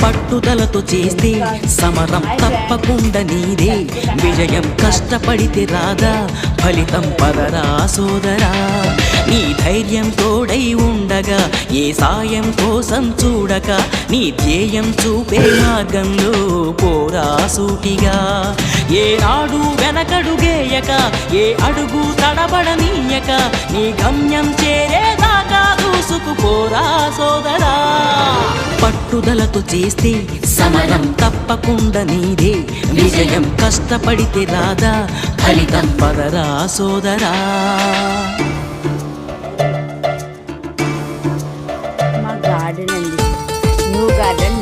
పట్టుదలతో చేస్తే సమరం తప్పకుండా నీదే విజయం. కష్టపడితే రాదా ఫలితం పదరా సోదరా. నీ ధైర్యం తోడై ఉండగా ఏ సాయం కోసం చూడక నీ ధ్యేయం చూపే మార్గంలో పోరా సూటిగా. ఏ నాడు వెనకడుగేయక ఏ అడుగు తడబడనీయక నీ గమ్యం చేరేదాకా దూసుకుపోరా సోదరా. పట్టుదలతో చేస్తే సమరం తప్పకుండా నీదే విజయం. కష్టపడితే రాదా ఫలితం పదరా సోదరా. మా గార్డెన్ అండి, న్యూ గార్డెన్